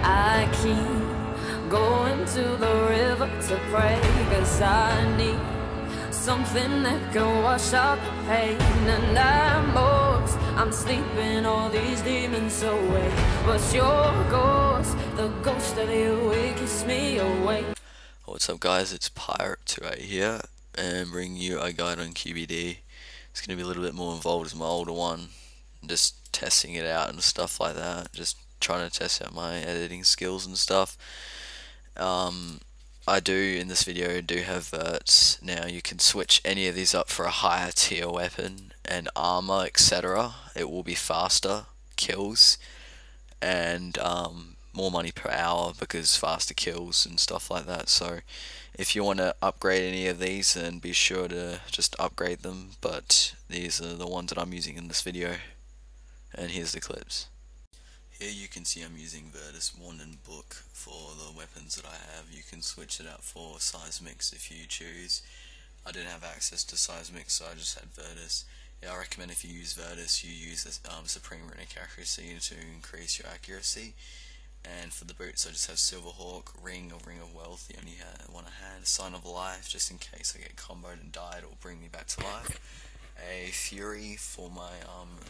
I keep going to the river to pray, 'cause I need something that can wash out the pain. And I'm sleeping all these demons away, but your ghost, the ghost of you, it keeps me awake. What's up guys, it's Pirate28 here, and bringing you a guide on QBD. It's going to be a little bit more involved as my older one, just testing it out and stuff like that, just trying to test out my editing skills and stuff. I do, in this video, have verts. Now you can switch any of these up for a higher tier weapon and armor, etc. It will be faster kills and more money per hour because faster kills and stuff like that. So if you want to upgrade any of these, then be sure to just upgrade them, but these are the ones that I'm using in this video, and here's the clips. Here you can see I'm using Virtus Wand and Book for the weapons that I have. You can switch it out for Seismics if you choose. I didn't have access to Seismics, so I just had Virtus. Yeah, I recommend if you use Virtus, you use Supreme Runic Accuracy to increase your accuracy. And for the boots, I just have Silverhawk, Ring or Ring of Wealth, the only one I had. Sign of Life, just in case I get comboed and died, it will bring me back to life. A Fury for my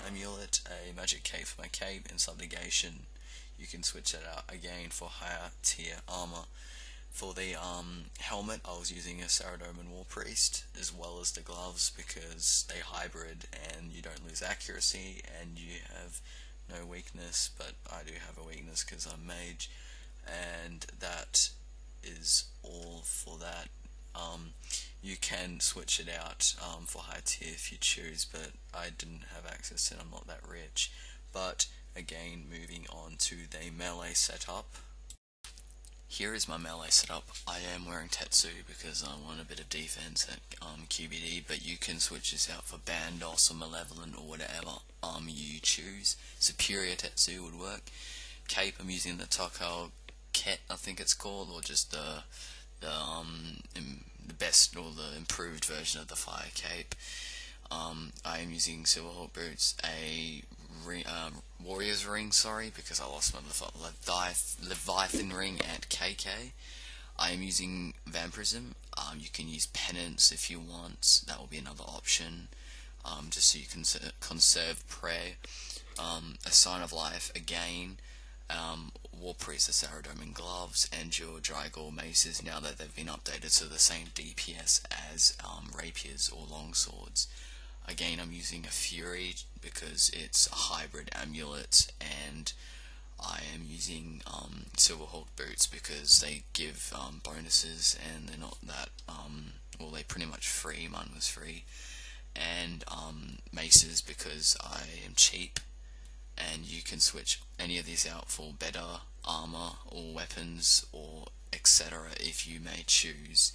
amulet, a Magic Cape for my cape, and Subjugation. You can switch that out again for higher tier armor. For the helmet, I was using a Saradomin War Priest, as well as the gloves, because they hybrid and you don't lose accuracy and you have no weakness, but I do have a weakness because I'm mage, and that is all for that. You can switch it out for high tier if you choose, but I didn't have access and I'm not that rich. But again, moving on to the melee setup. Here is my melee setup. I am wearing Tetsu because I want a bit of defense at QBD, but you can switch this out for Bandos or Malevolent or whatever you choose. Superior Tetsu would work. Cape, I'm using the Tokyo Ket, I think it's called, or just the best or the improved version of the Fire Cape. I am using Silverhawk boots, a Warrior's Ring, because I lost my Leviathan Ring at KK. I am using Vampirism. You can use Penance if you want, that will be another option, just so you can conserve prayer. A Sign of Life again. War Priest, the Saradomin gloves, and your Drygor maces, now that they've been updated to the same DPS as rapiers or longswords. Again, I'm using a Fury because it's a hybrid amulet, and I am using Silverhawk boots because they give bonuses and they're not that, well, they're pretty much free. Mine was free. And maces because I am cheap, and you can switch any of these out for better armor or weapons or etc. if you may choose,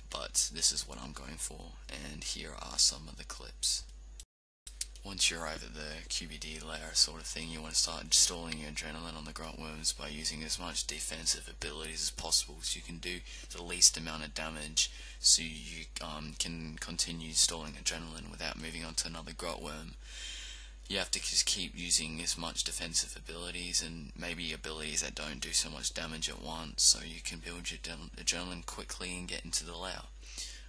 but this is what I'm going for, and here are some of the clips. Once you're over the QBD layer sort of thing, you want to start installing your adrenaline on the gruntworms by using as much defensive abilities as possible so you can do the least amount of damage, so you can continue installing adrenaline without moving on to another gruntworm. You have to just keep using as much defensive abilities and maybe abilities that don't do so much damage at once, so you can build your adrenaline quickly and get into the layer.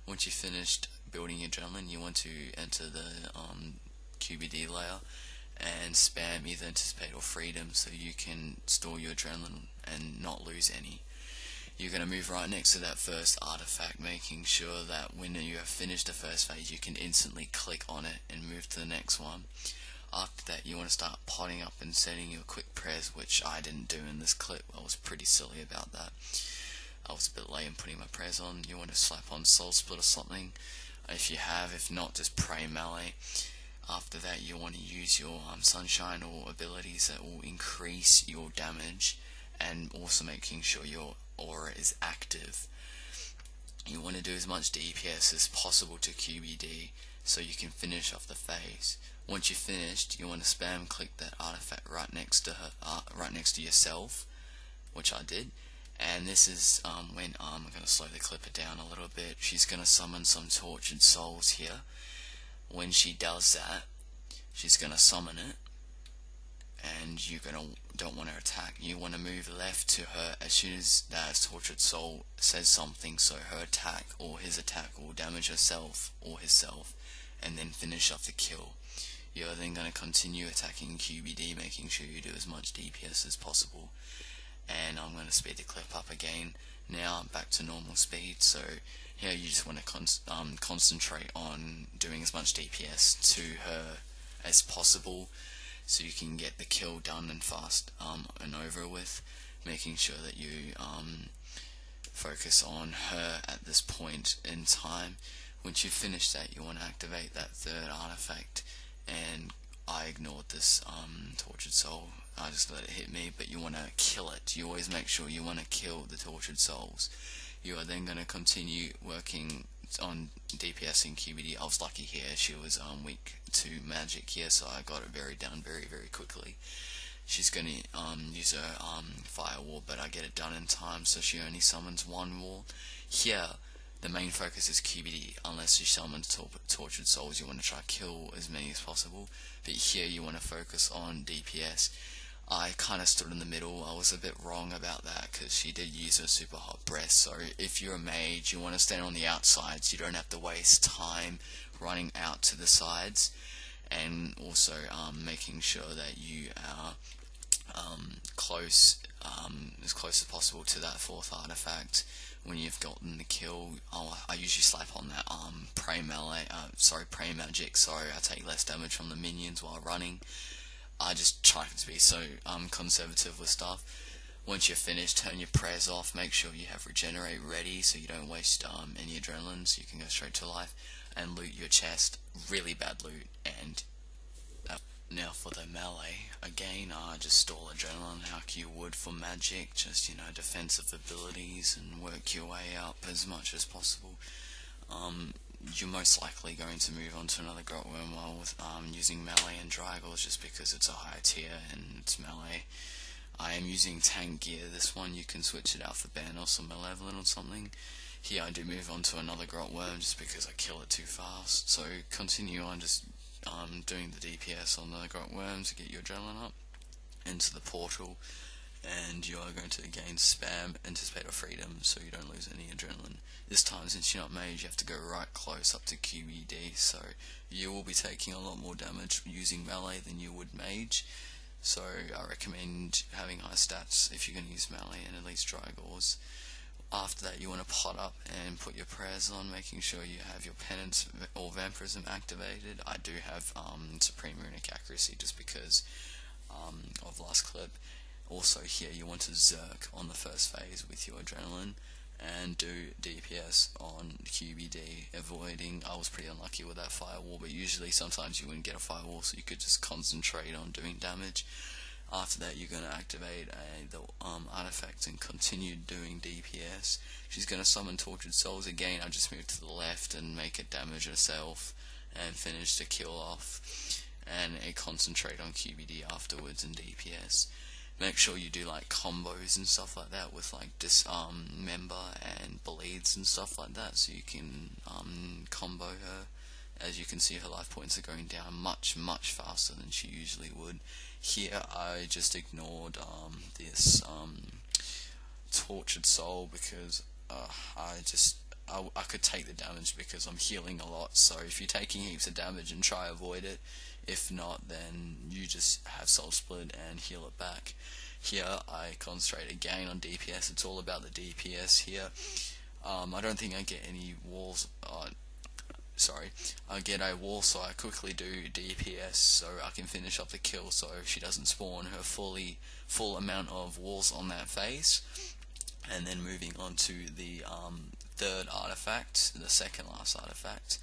Once you've finished building your adrenaline, you want to enter the QBD layer and spam either Anticipate or Freedom so you can store your adrenaline and not lose any. You're going to move right next to that first artifact, making sure that when you have finished the first phase you can instantly click on it and move to the next one. After that, you want to start potting up and setting your quick prayers, which I didn't do in this clip. I was pretty silly about that. I was a bit late in putting my prayers on. You want to slap on Soul Split or something if you have. If not, just pray melee. After that, you want to use your Sunshine or abilities that will increase your damage, and also making sure your aura is active. You want to do as much DPS as possible to QBD so you can finish off the phase. Once you've finished, you want to spam click that artifact right next to her, right next to yourself, which I did. And this is when I'm going to slow the clipper down a little bit. She's going to summon some tortured souls here. When she does that, she's going to summon it, and don't want to attack. You want to move left to her as soon as that tortured soul says something, so her attack or his attack will damage herself or himself, and then finish off the kill. You're then going to continue attacking QBD, making sure you do as much DPS as possible. And I'm going to speed the clip up again. Now back to normal speed. So here you just want to concentrate on doing as much DPS to her as possible, so you can get the kill done and fast and over with, making sure that you focus on her at this point in time. Once you finish that, you want to activate that third artifact, and I ignored this tortured soul, I just let it hit me, but you want to kill it. You always make sure you want to kill the tortured souls. You are then going to continue working on DPS in QBD. I was lucky here, she was weak to magic here, so I got it very quickly. She's going to use her fire wall, but I get it done in time, so she only summons one wall. Here, the main focus is QBD. Unless she summons tortured souls, you want to try to kill as many as possible, but here you want to focus on DPS. I kind of stood in the middle. I was a bit wrong about that because she did use her super hot breath, so if you're a mage, you want to stand on the outsides. You don't have to waste time running out to the sides, and also making sure that you are as close as possible to that fourth artifact. When you've gotten the kill, I usually slap on that prey magic, so I take less damage from the minions while running. I just try to be so conservative with stuff. Once you're finished, turn your prayers off, make sure you have regenerate ready so you don't waste any adrenaline, so you can go straight to life, and loot your chest, really bad loot. And now for the melee, again, just stall adrenaline like you would for magic, just, defensive abilities, and work your way up as much as possible. You're most likely going to move on to another grot worm while with using melee and Drygles, just because it's a higher tier and it's melee. I am using tank gear. This one you can switch it out for Banos or Malevolent or something. Here I do move on to another grot worm just because I kill it too fast. So continue on just doing the DPS on the grot worms to get your adrenaline up into the portal, and you are going to again spam Anticipate of Freedom so you don't lose any adrenaline. This time, since you're not mage, you have to go right close up to QED, so you will be taking a lot more damage using melee than you would mage. So I recommend having high stats if you're going to use melee, and at least Drygores. After that, you want to pot up and put your prayers on, making sure you have your penance or vampirism activated. I do have supreme runic accuracy just because of last clip. Also here you want to zerk on the first phase with your adrenaline and do DPS on QBD, avoiding, I was pretty unlucky with that firewall, but usually sometimes you wouldn't get a firewall, so you could just concentrate on doing damage. After that, you're going to activate the artifact and continue doing DPS. She's going to summon Tortured Souls again. I just move to the left and make it damage herself and finish the kill off, and concentrate on QBD afterwards and DPS. Make sure you do like combos and stuff like that with like dismember and bleeds and stuff like that, so you can combo her. As you can see, her life points are going down much faster than she usually would. Here I just ignored this Tortured Soul because I could take the damage because I'm healing a lot. So if you're taking heaps of damage, and try avoid it. If not, then you just have Soul Split and heal it back. Here I concentrate again on DPS. It's all about the DPS here. I don't think I get any walls. I get a wall, so I quickly do DPS so I can finish up the kill, so she doesn't spawn her full amount of walls on that phase. And then moving on to the third artifact, the second last artifact.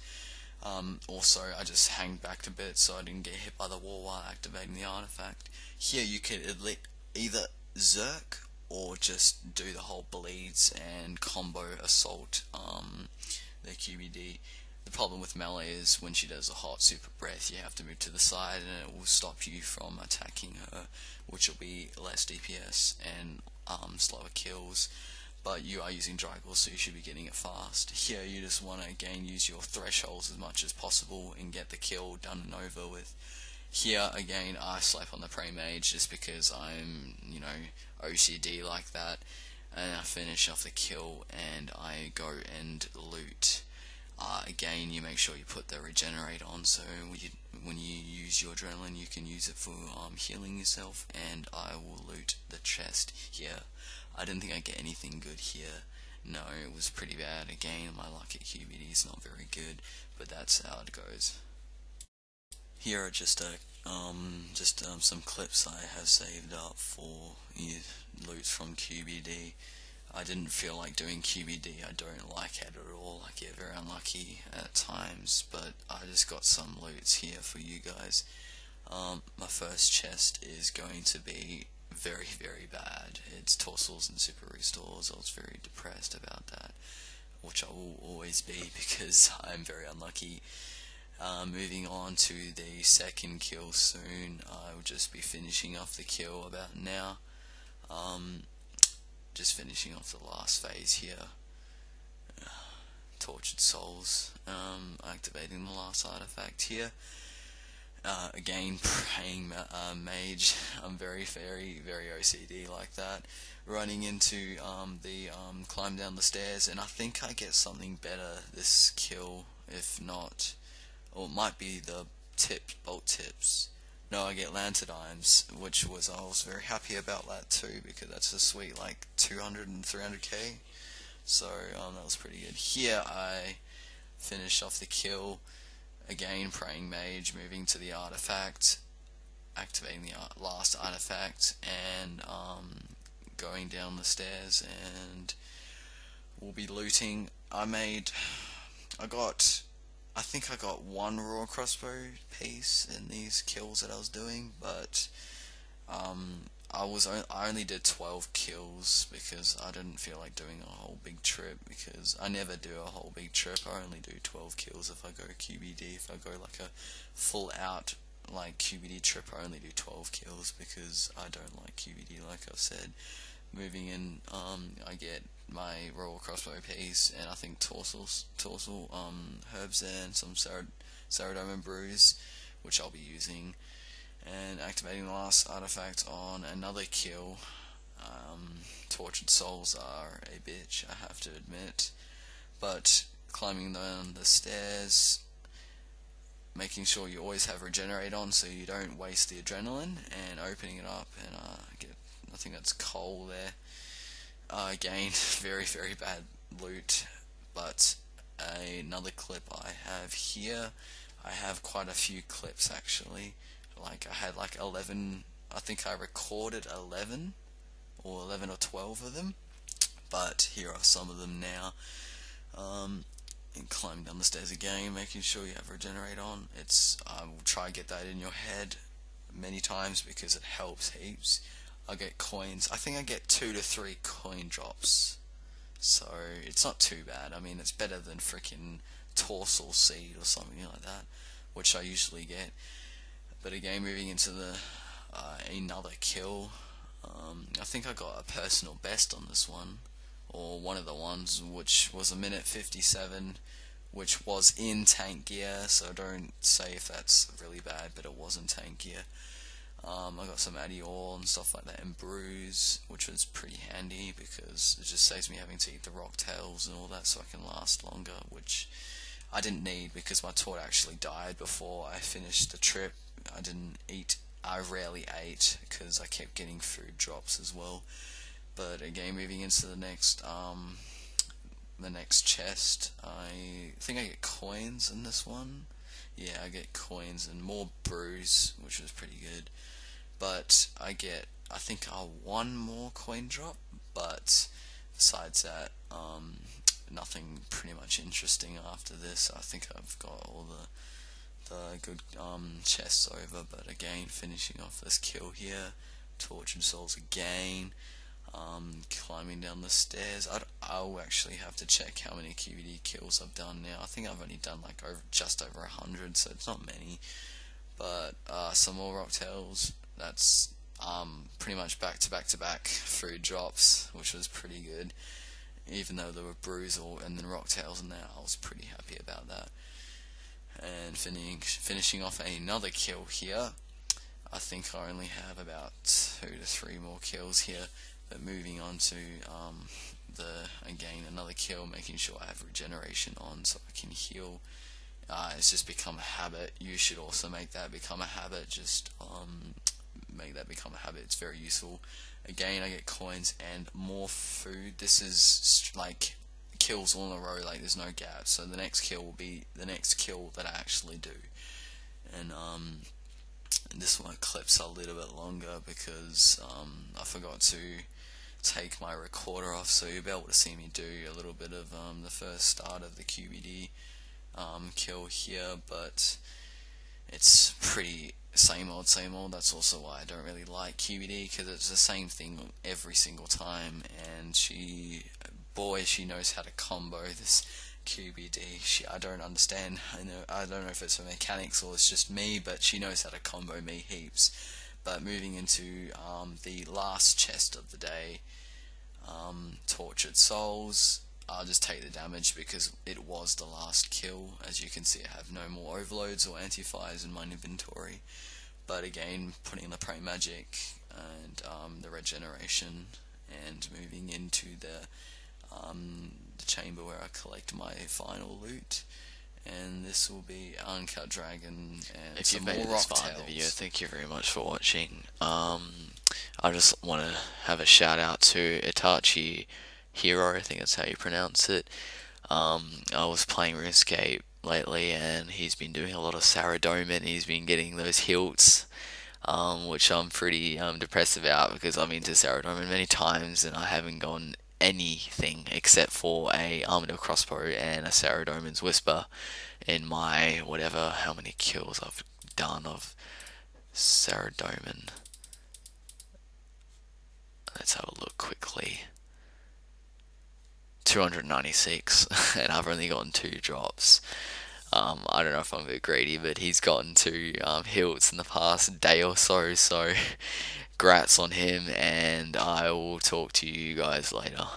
Also, I just hang back a bit so I didn't get hit by the wall while activating the artifact. Here you could either zerk or just do the whole bleeds and combo assault the QBD. The problem with melee is when she does a hot super breath, you have to move to the side and it will stop you from attacking her, which will be less DPS and slower kills. But you are using Drygles, so you should be getting it fast. Here you just want to again use your thresholds as much as possible and get the kill done and over with. Here again, I slap on the prey mage just because I'm, OCD like that, and I finish off the kill and I go and loot. Again, you make sure you put the regenerate on, so when you use your adrenaline, you can use it for healing yourself. And I will loot the chest here. I didn't think I'd get anything good here. No, it was pretty bad. Again, my luck at QBD is not very good, but that's how it goes. Here are just some clips I have saved up for loot from QBD. I didn't feel like doing QBD. I don't like it at all. I get very unlucky at times, but I just got some loots here for you guys. My first chest is going to be very, very bad. It's Torsals and Super Restores. I was very depressed about that, which I will always be because I'm very unlucky. Moving on to the second kill soon. I will just be finishing off the kill about now. Just finishing off the last phase here. Tortured Souls. Activating the last artifact here. Again, praying mage. I'm very, very, very OCD like that. Running into the climb down the stairs, and I think I get something better this kill, if not, or it might be the bolt tips. No, I get Lantern Irons, I was very happy about that too, because that's a sweet like 200 and 300k. So that was pretty good. Here I finished off the kill. Again, praying mage, moving to the artifact, activating the last artifact, and going down the stairs, and we'll be looting. I think I got one raw crossbow piece in these kills that I was doing, but I only did 12 kills because I didn't feel like doing a whole big trip, because I never do a whole big trip. I only do 12 kills if I go QBD. If I go like a full out like QBD trip, I only do 12 kills because I don't like QBD, like I've said. Moving in, I get my royal crossbow piece, and I think torsal herbs there, and some Ceridome and Bruise, which I'll be using, and activating the last artifact on another kill. Tortured Souls are a bitch, I have to admit, but climbing down the stairs, making sure you always have regenerate on so you don't waste the adrenaline, and opening it up, and I think that's coal there. Again, very, very bad loot, but another clip I have here. I have quite a few clips actually. Like I had like 11, I think I recorded 11 or 12 of them, but here are some of them now. And climbing down the stairs again, making sure you have regenerate on. I will try and get that in your head many times because it helps heaps. I get coins. I think I get 2 to 3 coin drops, so it's not too bad. I mean, it's better than freaking Torsal Seed or something like that, which I usually get. But again, moving into the another kill. I think I got a personal best on this one, or one of the ones, which was 1:57, which was in tank gear. So don't say if that's really bad, but it was in tank gear. I got some Addy Ore and stuff like that, and Bruise, which was pretty handy because it just saves me having to eat the rock tails and all that so I can last longer, which I didn't need because my taunt actually died before I finished the trip. I rarely ate because I kept getting food drops as well. But again, moving into the next chest, I think I get coins in this one. Yeah, I get coins and more Bruise, which was pretty good. But I think one more coin drop, but besides that, nothing pretty much interesting after this. I think I've got all the good chests over, but again, finishing off this kill here, Tortured Souls again, climbing down the stairs. I'll actually have to check how many QBD kills I've done now. I think I've only done like just over 100, so it's not many. But some more rocktails. That's pretty much back to back food drops, which was pretty good. Even though there were Bruise and then rocktails in there, I was pretty happy about that. and finishing off another kill here. I think I only have about 2 to 3 more kills here, but moving on to again another kill, making sure I have regeneration on so I can heal. It's just become a habit. You should also make that become a habit. Just make that become a habit. It's very useful. Again, I get coins and more food. This is like kills all in a row, like there's no gap. So the next kill will be the next kill that I actually do. And this one clips a little bit longer because I forgot to take my recorder off, so you'll be able to see me do a little bit of the first start of the QBD kill here, but it's pretty same old. That's also why I don't really like QBD, because it's the same thing every single time, and she knows how to combo this QBD. I don't understand. I don't know if it's her mechanics or it's just me, but she knows how to combo me heaps. But moving into the last chest of the day, Tortured Souls. I'll just take the damage because it was the last kill. As you can see, I have no more overloads or anti-fires in my inventory. But again, putting the Prey Magic and the regeneration, and moving into the chamber where I collect my final loot. And this will be Uncut Dragon and if some you've made more it this rock far in the tails. video, thank you very much for watching. I just want to have a shout out to Itachi Hero, I think that's how you pronounce it. I was playing RuneScape lately, and he's been doing a lot of Saradomin. He's been getting those hilts, which I'm pretty depressed about, because I've been to Saradomin many times and I haven't gotten anything except for a Armadillo crossbow and a Saradomin's Whisper in my whatever, how many kills I've done of Saradomin. Let's have a look quickly. 296, and I've only gotten 2 drops. I don't know if I'm a bit greedy, but he's gotten 2 hilts in the past day or so, so grats on him, and I will talk to you guys later.